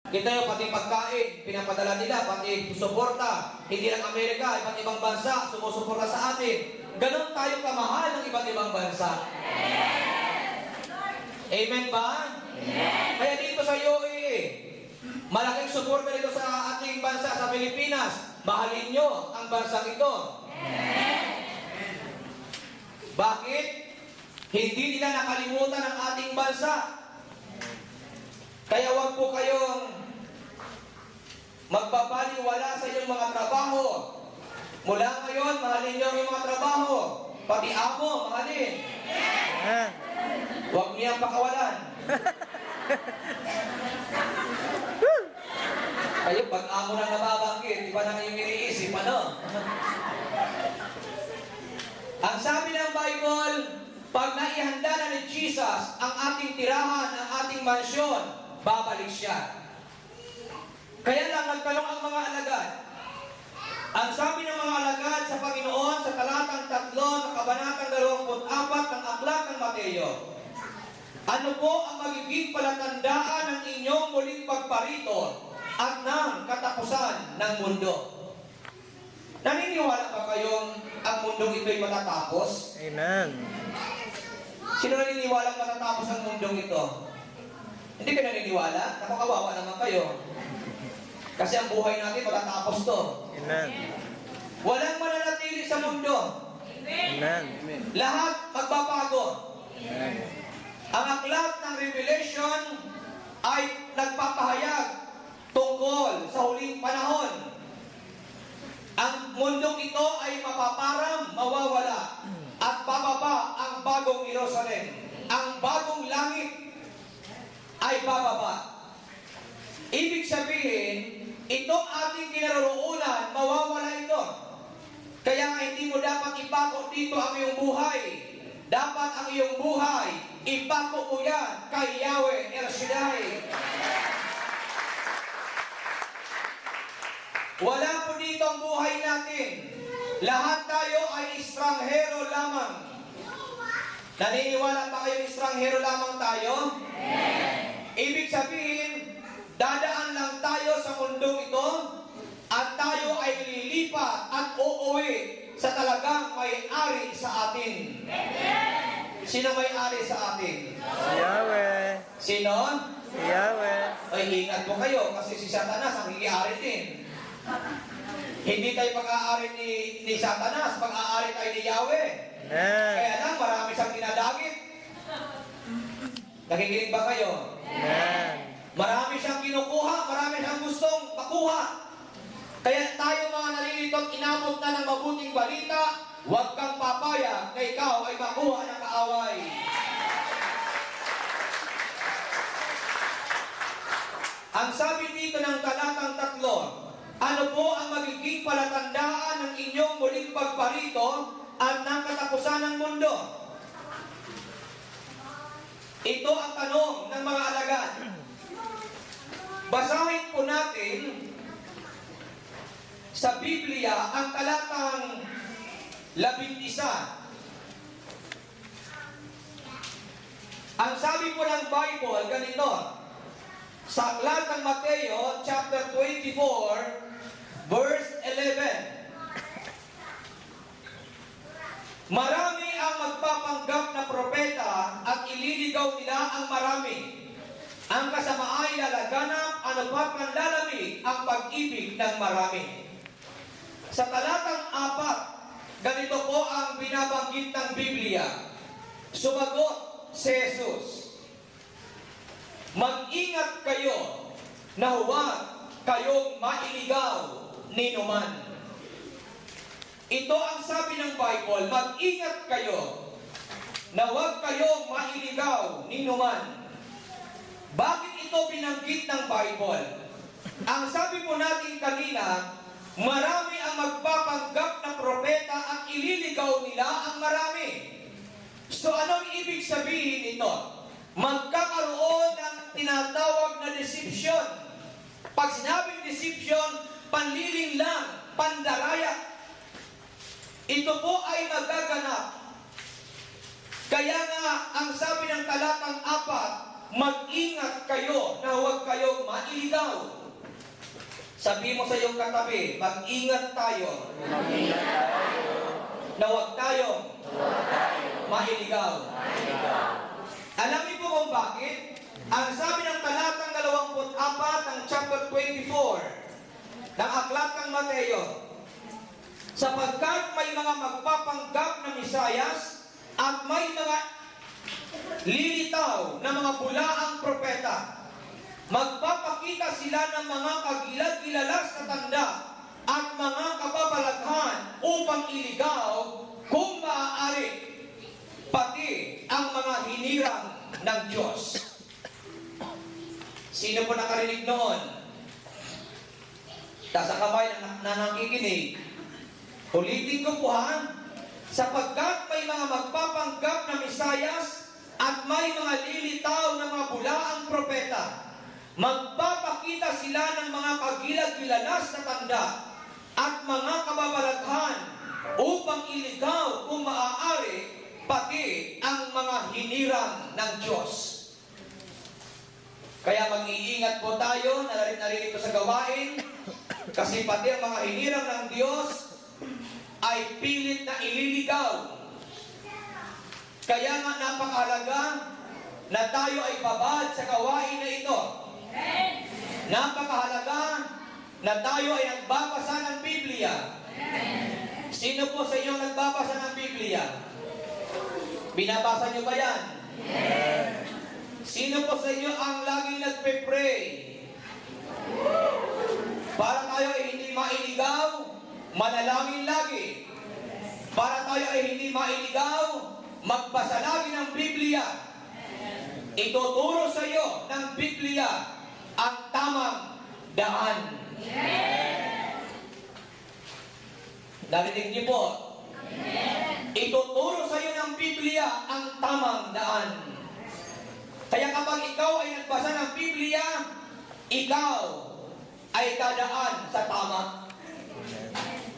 Kita nyo, pati pagkain, pinapadala nila, pati suporta. Hindi lang Amerika, iba't ibang bansa, sumusuporta sa atin. Ganon tayo kamahal ng iba't ibang bansa. Amen ba? Amen. Kaya dito sa UAE, malaking suporta dito sa ating bansa, sa Pilipinas. Mahalin nyo ang bansang ito. Amen. Bakit? Hindi nila nakalimutan ang ating bansa. Kaya wag po kayong magbabaliwala sa inyong mga trabaho. Mula ngayon, mahalin niyo ang inyong mga trabaho. Pati amo, mahalin. Huwag niyang pakawalan. Kayo, pag amo na nababanggit, iba na kayong iniisip, ano? Ang sabi ng Bible, pag naihanda na ni Jesus ang ating tirahan, ang ating mansyon, babalik siya. Kaya lang nagtanong ang mga alagad. Ang sabi ng mga alagad sa Panginoon sa talatang 3 ng kabanatang 24 ng Aklat ng Mateo, ano po ang magiging palatandaan ng inyong muling pagparito at ng katapusan ng mundo? Naniniwala ba kayong ang mundong ito'y matatapos? Amen. Sino naniniwala matatapos ang mundong ito? Hindi ka naniniwala? Napakawawa naman kayo. Kasi ang buhay natin matatapos to. Amen. Walang mananatili sa mundo. Amen. Lahat magbabago. Amen. Ang aklat ng Revelation ay nagpapahayag tungkol sa huling panahon. Ang mundong ito ay mapaparang mawawala at bababa ang bagong Jerusalem. Ang bagong langit ay bababa. Ibig sabihin, itong ating kinaroroonan, mawawala ito. Kaya nga hindi mo dapat ipako dito ang iyong buhay. Dapat ang iyong buhay, ipako mo yan kay Yahweh El Shaddai. Wala po dito ang buhay natin. Lahat tayo ay estranghero lamang. Naniniwala ba kayong estranghero lamang tayo? Ibig sabihin, dadaan lang tayo sa mundong ito at tayo ay lilipat at uuwi sa talagang may-ari sa atin. Sino may-ari sa atin? Si Yahweh. Sino? Si Yahweh. Ay, ingat po kayo kasi si Satanas ang higi-ari din. Hindi tayo pag-aari ni Satanas, pag-aari tayo ni Yahweh. Amen. Kaya lang, marami siyang dinadagit. Nakikinig ba kayo? Amen. Marami siyang kinukuha, marami siyang gustong makuha. Kaya tayo mga naririto at inabot na ng mabuting balita, huwag kang papayag na ikaw ay makuha ng kaaway. Ang sabi dito ng talatang 3, ano po ang magiging palatandaan ng inyong muling pagparito at ng katapusan ng mundo? Ito ang tanong ng mga alagad. Basahin po natin sa Biblia ang talatang 11. Ang sabi po ng Bible, ganito, sa aklat ng Mateo, chapter 24, verse 11. Marami ang magpapanggap na propeta at ililigaw nila ang marami. Ang kasama ay lalaganap, ano pa't manlalamig ang pag-ibig ng marami. Sa talatang 4, ganito po ang binabanggit ng Biblia. Sumagot si Jesus, mag-ingat kayo na huwag kayong mailigaw ni numan. Ito ang sabi ng Bible, mag-ingat kayo na huwag kayong mailigaw ni numan. Bakit ito binanggit ng Bible? Ang sabi po natin kanina, marami ang magpapanggap na propeta at ililigaw nila ang marami. So anong ibig sabihin nito? Magkakaroon ng tinatawag na deception. Pag sinabing deception, panliling lang, pandaraya. Ito po ay magaganap. Kaya nga, ang sabi ng talatang 4, mag-ingat kayo na huwag kayong mailigaw. Sabi mo sa iyong katabi, mag-ingat tayo na huwag tayong mailigaw. Alam niyo po kung bakit? Ang sabi ng talatang 24 ng chapter 24 ng Aklat ng Mateo, sapagkat may mga magpapanggap na Misayas at may mga lilitaw na mga bulaang propeta. Magpapakita sila ng mga kagilag-gilalas na tanda at mga kababalaghan upang iligaw kung maaari pati ang mga hinirang ng Diyos. Sino po nakarinig noon? Sa kamay na nakikinig. Ulitin ko po ha, sapagkat may mga magpapanggap na Misayas at may mga lilitaw na mga bulaang propeta. Magpapakita sila ng mga kagilag-gilalas na tanda at mga kababalaghan upang iligaw kung maaari pati ang mga hinirang ng Diyos. Kaya mag-iingat po tayo, narinig ko sa gawain, kasi pati ang mga hinirang ng Diyos ay pilit na ililigaw. Kaya nga napakahalaga na tayo ay babad sa gawain na ito. Napakahalaga na tayo ay nagbabasa ng Biblia. Sino po sa inyo nagbabasa ng Biblia? Binabasa niyo ba yan? Sino po sa inyo ang laging nagpe-pray? Para tayo ay hindi mailigaw, manalangin lagi. Para tayo ay hindi mailigaw, magbasa lagi ng Biblia. Ituturo sa iyo ng Biblia ang tamang daan. Narinig niyo po? Ituturo sa iyo ng Biblia ang tamang daan. Kaya kapag ikaw ay nagbasa ng Biblia, ikaw ay dadaan sa tama.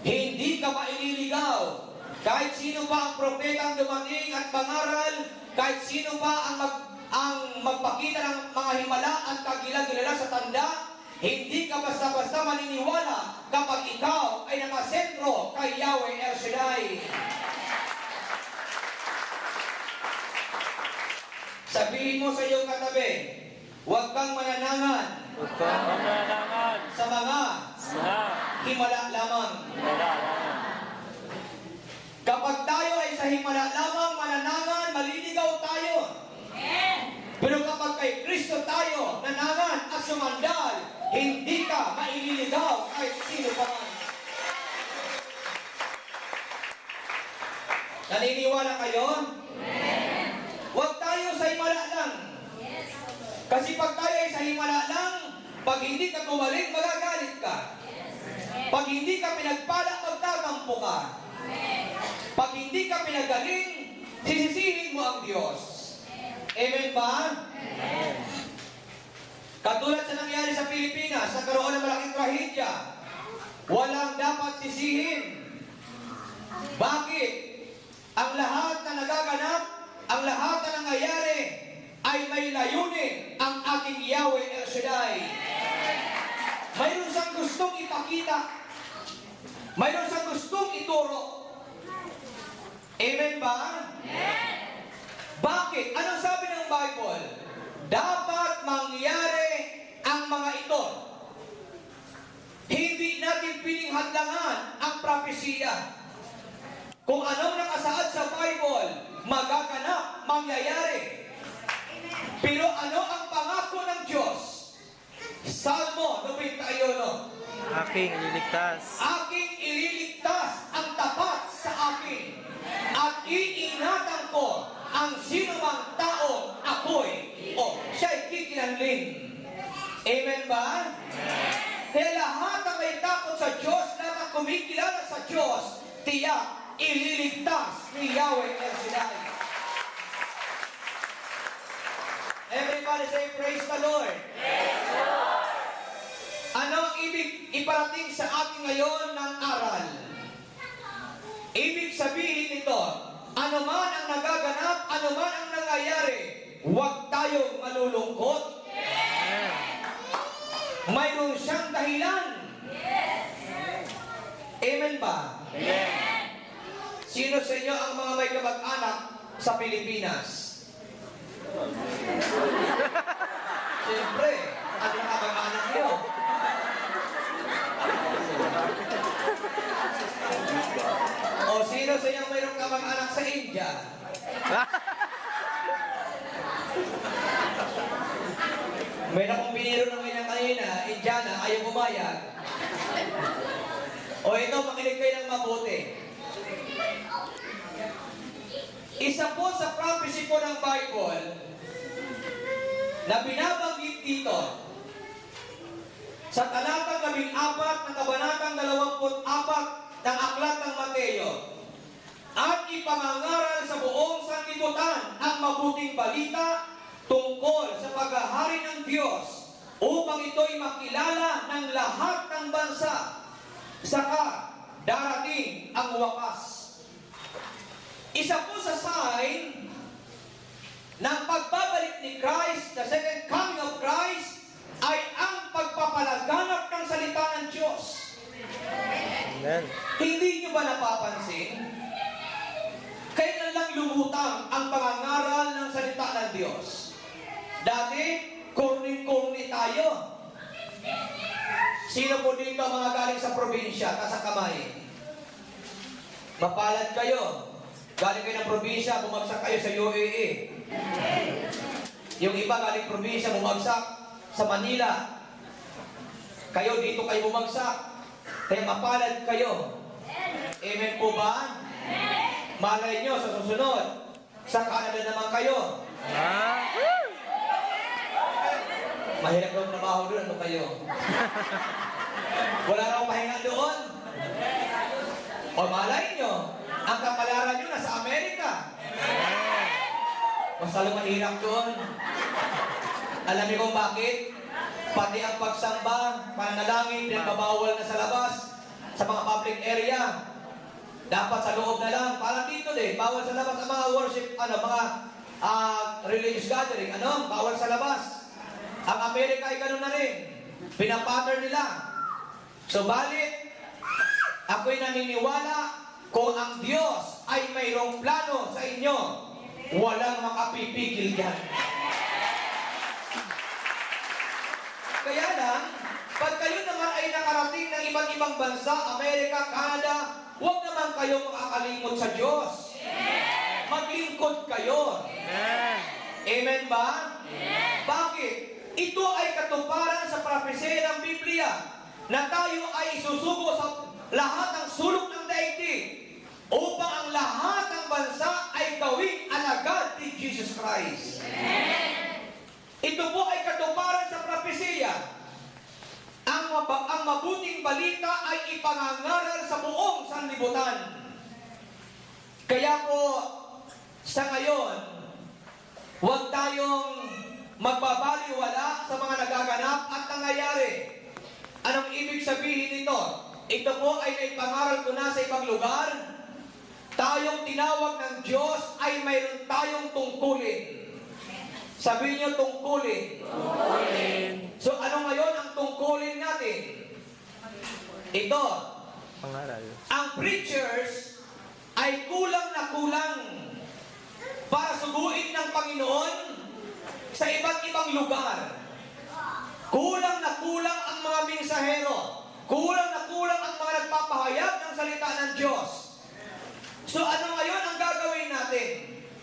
Hindi ka maililigaw. Kahit sino pa ang propetang dumating at mangaral, kahit sino pa ang magpakita ng mga himala at kagilag-gilala sa tanda, hindi ka basta-basta maniniwala kapag ikaw ay nakasentro kay Yahweh El Shaddai. Sabihin mo sa iyong katabi, huwag kang mananangan sa mga himala lamang. Kapag tayo ay sa himala lamang mananangan, maliligaw tayo. Pero kapag kay Kristo tayo nanangan at sumandal, hindi ka maililigaw kahit sino pa man. Naniniwala kayo? Huwag tayo sa himala lang. Kasi pag tayo ay sa himala lang, pag hindi ka gumaling, magagalit ka. Pag hindi ka pinagpala, magtatampo ka. Pag hindi ka pinagaling, sisisihin mo ang Diyos. Amen ba? Katulad sa nangyari sa Pilipinas, nagkaroon ng malaking trahedya. Walang dapat sisihin. Bakit? Ang lahat na nagaganap, ang lahat na nangyayari, ay may layunin ang aking Yahweh El Shaddai. Mayroon siyang gustong ipakita. Mayroon siyang gustong ituro. Amen ba? Amen. Bakit? Anong sabi ng Bible? Dapat mangyari ang mga ito. Hindi natin piling hadlangan ang propesiya. Kung anong nakasaad sa Bible, magaganap, mangyayari. Pero ano ang pangako ng Diyos? Salmo 91. Aking ililigtas. Aking ililigtas ang tapat sa akin at iingatan ko ang sinumang taong ako'y siya'y kikilanlin. Amen ba? Kaya lahat ang may takot sa Diyos, lahat ang kumikilala sa Diyos, tiyak ililigtas ni Yahweh El Shaddai. Everybody say praise the Lord. Praise the Lord. Ano ang ibig iparating sa atin ngayon ng aral? Ibig sabihin nito, ano man ang nagaganap, ano man ang nangyayari, huwag tayong malulungkot. Mayroon siyang dahilan. Amen ba? Sino sa inyo ang mga may kamag-anak sa Pilipinas? Siyempre, ano ang kamag-anak niyo? O sino sa inyo mayroong kamag-anak sa India? May akong biniro ng ilang kanina, Indiana, ayaw pumayag. O ito, makinig kayo ng mabuti. Isa po sa prophecy po ng Bible na binabanggit dito sa talatang 14 ng kabanatang 24 ng Aklat ng Mateo, at ipangangaral sa buong sanlibutan ang mabuting balita tungkol sa paghahari ng Diyos upang ito'y makilala ng lahat ng bansa, saka darating ang wakas. Isa po sa sign ng pagbabalik ni Christ, the second coming of Christ, ay ang pagpapalaganap ng salita ng Diyos. Amen. Hindi nyo ba napapansin? Kailan lang lumutang ang pangangaral ng salita ng Diyos? Dati, kurni-kurni tayo. Sino po dito mga galing sa probinsya, sa kamay? Mapalad kayo. Galing kayo ng probinsya, bumagsak kayo sa UAE. Yung iba galing probinsya, bumagsak sa Manila. Kayo dito kayo bumagsak. Kaya mapalad kayo. Amen po ba? Malay nyo sa susunod. Sa Canada naman kayo. Mahirap daw trabaho doon. Ano kayo? Wala raw pahinga doon. O malay nyo, ang kapalaran nyo nasa Amerika. Mas lalo mahirap doon. Alam niyo kung bakit? Pati ang pagsamba, pananalangin, pinagbabawal na sa labas, sa mga public area. Dapat sa loob na lang. Parang dito din, bawal sa labas ang mga worship, mga religious gathering, bawal sa labas. Ang Amerika ay ganun na rin. Pinapattern nila. So, balit, ako'y naniniwala kung ang Diyos ay mayroong plano sa inyo, walang makapipigil yan. Kaya lang, pag kayo naman ay nakarating ng iba't ibang bansa, Amerika, Canada, huwag naman kayo makakalimot sa Diyos. Maglingkod kayo. Amen ba? Bakit? Ito ay katuparan sa propesya ng Biblia na tayo ay isusugo sa lahat ng sulok ng daigdig upang ang lahat ng bansa ay gawing alagad ni Jesus Christ. Ito po ay katuparan sa propesya. Ang mabuting balita ay ipangangaral sa buong sanlibutan. Kaya po, sa ngayon, huwag tayong magbabaliwala sa mga nagaganap at nangyayari. Anong ibig sabihin nito? Ito po ay naipangaral ko na sa ibang lugar. Tayong tinawag ng Diyos ay mayroon tayong tungkulin. Sabihin niyo tungkulin. So ano ngayon ang tungkulin natin? Ito. Pangaral. Ang preachers ay kulang na kulang para suguin ng Panginoon sa iba't ibang lugar. Kulang na kulang ang mga mensahero. Kulang na kulang ang mga nagpapahayag ng salita ng Diyos. So ano ngayon ang gagawin natin?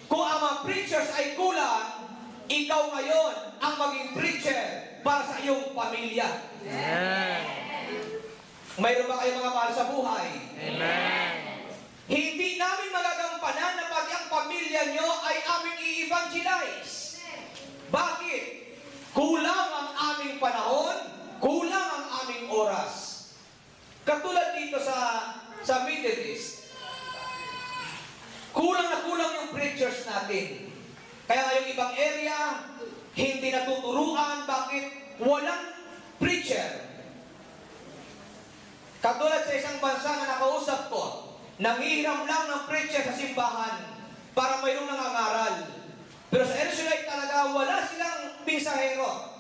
Kung ang mga preachers ay kulang, ikaw ngayon ang maging preacher para sa iyong pamilya. Amen. Mayroon ba kayong mga mahal sa buhay? Amen. Hindi namin magagampanan na pati ang pamilya nyo ay aming i-evangelize. Bakit? Kulang ang aming panahon, kulang ang aming oras. Katulad dito sa Middle East, kulang na kulang yung preachers natin. Kaya ngayong ibang area, hindi natuturuan. Bakit? Walang preacher. Katulad sa isang bansa na nakausap ko, nangihiram lang ng preacher sa simbahan para mayroong nangangaral. Pero sa El Shaddai talaga, wala silang pinsahero.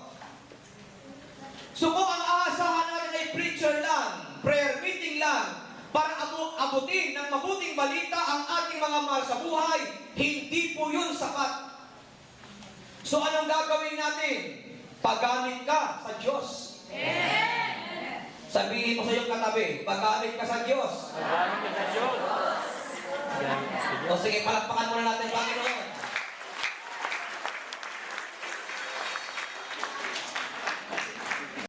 So kung ang aasahan natin ay preacher lang, prayer meeting lang, para abutin ng mabuting balita ang ating mga mahal sa buhay, hindi po yun sapat. So anong gagawin natin? Paggamit ka sa Diyos. Sabihin mo sa iyong katabi, paggamit ka sa Diyos. Paggamit ka sa Diyos. O sige, palakpakan muna natin, Panginoon.